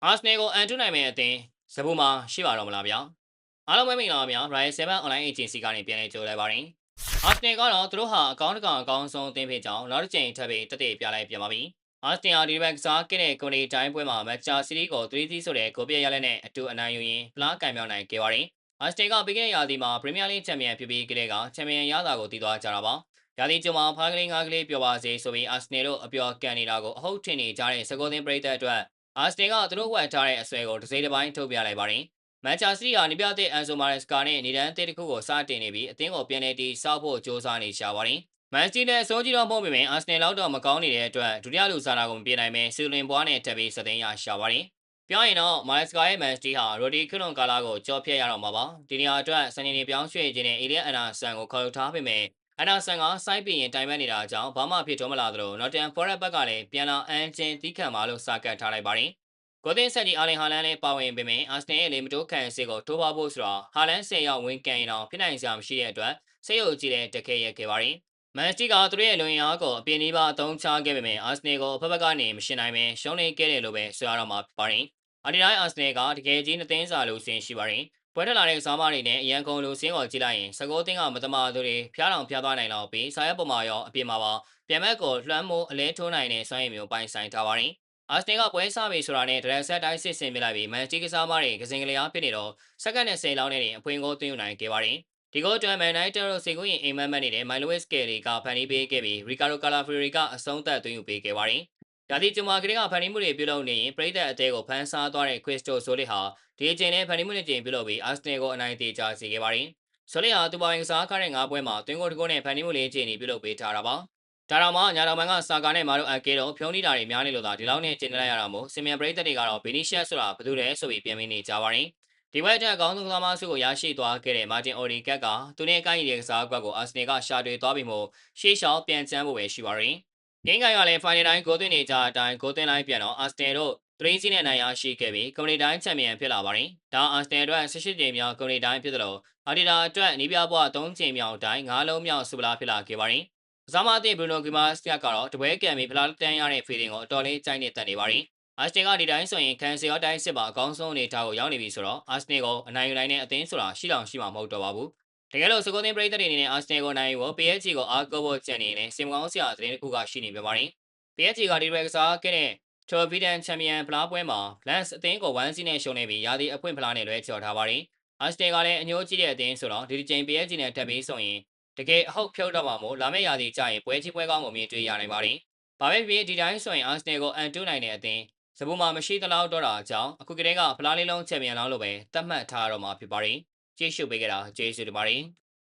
အာဆနယ်ကိုအန်တုနိုင်မယ့်အသင်းစပူမှာရှိပါတော့မလားဗျာအားလုံးပဲမင်္ဂလာပါဗျာ Riot 7 Online Agency ကနေပြန်လည်ကြိုလိုက်ပါတယ်အာဆနယ်ကတော့သူတို့ဟာအကောင့်တကောင်အကောင်းဆုံးအသင်းဖြစ်ကြောင်းနောက်တစ်ကြိမ်ထပ်ပြီးတက်တည်ပြလိုက်ပြန်ပါပြီအာဆနယ်ဟာဒီဘက်ကစားခဲ့တဲ့ကွန်ဒီတိုင်းပွဲမှာမက်ချာစီးတီးကို3-0ဆိုတဲ့ကိုပြည့်ရလက်နဲ့အတူအနိုင်ယူရင်းဖလားကံမြောက်နိုင်ခဲ့ပါတယ်အာဆနယ်ကပြီးခဲ့တဲ့ရာသီမှာပရီးမီးယားလိချန်ပီယံဖြစ်ပြီးကလေးကချန်ပီယံရတာကိုတည်သွားကြတာပါရာသီကျုံမှာဖားကလေးငါးကလေးပြောပါစေဆိုပြီးအာဆနယ်တို့အပျော်ကန်နေတာကိုအဟုတ်ထင်နေကြတဲ့စကောသင်းပရိသတ်အတွက်အာဆနယ်ကသူတို့ဝယ်ထားတဲ့အဆွဲကိုတစ်စိမ့်တစ်ပိုင်းထုတ်ပြလိုက်ပါတယ်။မန်ချက်စတာဟာနိပြတဲ့အန်ဆိုမာရက်စကာနဲ့နေတန်းအသစ်တစ်ခုကိုစတင်နေပြီးအသင်းကိုပြန်လည်တည်ဆောက်ဖို့စ조사နေရှာပါတယ်။မန်စီးတဲ့အစိုးကြီးတော့မဟုတ်ပေမဲ့အာဆနယ်လောက်တော့မကောင်းနေတဲ့အတွက်ဒုတိယလူစားတာကိုမပြေနိုင်ပဲစီလင်ဘွားနဲ့တက်ပြီးစသိန်းရရှာပါတယ်။ပြောရင်တော့မာရက်စကာရဲ့မန်စတီဟာရိုဒီခွန်းလွန်ကာလာကိုကြော်ဖြတ်ရတော့မှာပါ။ဒီနေရာအတွက်စနေနေ့ပြောင်းရွှေ့ခြင်းနဲ့အေလီယက်အန်နာဆန်ကိုခေါ်ယူထားပေမဲ့အန်နာဆန်ကစိုက်ပြင်းတိုင်ပန်နေတာကြောင့်ဘာမှဖြစ်တော့မလာသလိုနော်တန်ဖော်ရက်ဘက်ကလည်းပြန်လာအန်ချင်းတီးခံပါလို့စာကတ်ထားလိုက်ပါတယ်။ကိုသင်းဆက်ကြီးအာလင်ဟာလန်လည်းပါဝင်ပေမဲ့အာဆနယ်ရဲ့လေမတိုးခံစစ်ကိုထိုးပါဖို့ဆိုတော့ဟာလန်10ရောက်ဝင်ကန်ရင်တော့ဖြစ်နိုင်စရာမရှိတဲ့အတွက်စိတ်ယုံကြည်တဲ့တက်ခဲရခဲ့ပါတယ်။မန်စတီကသူတို့ရဲ့လွင်အားကိုအပြင်းလေးပါအသုံးချခဲ့ပေမဲ့အာဆနယ်ကိုဖက်ဖက်ကနေမရှင်းနိုင်ပဲရှုံးနေခဲ့တယ်လို့ပဲဆိုရတော့မှာဖြစ်ပါတယ်။အဒီတိုင်းအာဆနယ်ကတကယ်ကြီးနှစ်သိန်းစာလို့ဆင်းရှိပါတယ်။ပွဲထလာတဲ့ကစားမတွေနဲ့အရန်ကုန်လူစင်းကိုကြည့်လိုက်ရင်စကောသင်းကမတမာသူတွေဖျားတောင်ဖျားသွားနိုင်တော့ပြီးစာရွက်ပေါ်မှာရောအပြင်မှာပါပြန်ဘက်ကိုလွှမ်းမိုးအလဲထိုးနိုင်တဲ့စွမ်းရည်မျိုးပိုင်ဆိုင်ထားပါတယ်။အာဆနယ်ကပွဲစားပြီဆိုတာနဲ့ဒရက်ဆက်တိုင်းစစ်ဆင်ပြလိုက်ပြီးမန်စီကစားမတွေကစင်ကလေးအားဖြစ်နေတော့စက္ကန့်နဲ့10လောက်နဲ့အဖွင့်ကိုသွင်းယူနိုင်ခဲ့ပါတယ်။ဒီကိုတွန်မန်နိုင်တာတို့စီကိုရင်အိမ်မက်မက်နေတဲ့မိုင်လိုဝစ်ကယ်လီကဖန်နီးပေးခဲ့ပြီးရီကာဒိုကာလာဖီရီကအဆုံးသက်သွင်းယူပေးခဲ့ပါတယ်။ဒါတိကျမကလေးကဖန်နီးမှုတွေပြုလုပ်နေရင်ပရိသတ်အသေးကိုဖန်ဆားသွားတဲ့ခရစ်စတိုဆိုလစ်ဟာဒီအချိန်နဲ့ဖန်နီးမှုတွေကျင်းပြုလုပ်ပြီးအာဆနယ်ကိုအနိုင်တေချာစေခဲ့ပါတယ်။ဆိုလစ်ဟာသူပိုင်စားခတဲ့၅ပွဲမှာသွင်းကိုတကုတ်နဲ့ဖန်နီးမှုလေးကျင်းပြုလုပ်ပေးထားတာပါ။ဒါတော့မှညာတော်မန်ကစာကာနဲ့မာရိုအကဲတို့ဖြုံးနေတာတွေများနေလို့သာဒီလောက်နဲ့ကျင်းလိုက်ရတာမို့စင်မြန်ပရိသတ်တွေကတော့ဘီနီရှက်ဆိုတာဘာလို့လဲဆိုပြီးပြန်မင်းနေကြပါတယ်။ဒီဘက်အထက်အကောင်းဆုံးကစားမဆုကိုရရှိသွားခဲ့တဲ့မာတင်အော်ဒီကက်ကသူနဲ့အကိုင်းရီကစားကွက်ကိုအာဆနယ်ကရှာတွေ့သွားပြီးမို့ရှေ့လျှောက်ပြန်ချမ်းဖို့ပဲရှိပါတယ်။ဂိမ်းကိုင်ကလည်းဖိုင်နယ်တိုင်းဂိုးသွင်းနေကြအတိုင်းဂိုးသွင်းလိုက်ပြန်တော့အာဆနယ်တို့3စီးနဲ့နိုင်ရရှိခဲ့ပြီးကွန်ပဏီတိုင်းချန်ပီယံဖြစ်လာပါတယ်။ဒါအာဆနယ်အတွက်18ကြိမ်မြောက်ကွန်ပဏီတိုင်းဖြစ်တယ်လို့အာဒီတာအတွက်နီးပြဘွား3ကြိမ်မြောက်တိုင်း9လုံးမြောက်ဆူပလာဖြစ်လာခဲ့ပါတယ်။ကစားမအသစ်ဘရူနိုဂီမာစတက်ကတော့တပွဲကံပြီးဖလားတန်းရတဲ့ဖီလင်ကိုအတော်လေးကြိုက်နေတတ်နေပါတယ်။အာဆနယ်ကဒီတိုင်းဆိုရင်ကန်စီယောတိုင်းစစ်ပါအကောင်းဆုံးအနေထားကိုရောက်နေပြီဆိုတော့အာဆနယ်ကိုအနိုင်ယူနိုင်တဲ့အသင်းဆိုတာရှိတောင်ရှိမှာမဟုတ်တော့ပါဘူး။တကယ်လို့စကိုသင်းပရိသတ်တွေအနေနဲ့အာဆနယ်ကိုနိုင်ဖို့ PSG ကိုအားကိုးဖို့ကြံနေရင်စင်မကောင်းစရာအသင်းတစ်ခုကရှိနေပြပါတယ်။ PSG ကဒီဘက်ကစားခဲ့တဲ့ထော်ဗီဒန်ချန်ပီယံဖလားပွဲမှာလန့်စ်အသင်းကို1စီးနဲ့ရှုံးနေပြီးရာသီအဖွင့်ဖလားနဲ့လွဲချော်ထားပါတယ်။အာဆနယ်ကလည်းအညိုးကြီးတဲ့အသင်းဆိုတော့ဒီချိန် PSG နဲ့တက်ပြီးဆိုရင်တကယ်အဟုတ်ဖြုတ်တော့မှာမို့လာမယ့်ရာသီကျရင်ပွဲကြီးပွဲကောင်းကိုမြင်တွေ့ရနိုင်ပါတယ်။ဘာပဲဖြစ်ဒီတိုင်းဆိုရင်အာဆနယ်ကိုအန်တူးနိုင်တဲ့အသင်းစပူမှာမရှိသလောက်တော့တာအကြောင်းအခုကတည်းကဖလားလေးလုံးချန်ပီယံလောင်းလို့ပဲသတ်မှတ်ထားတော့မှာဖြစ်ပါတယ်။ကျေးဇူးပေးကြတာကျေးဇူးတင်ပါတယ်။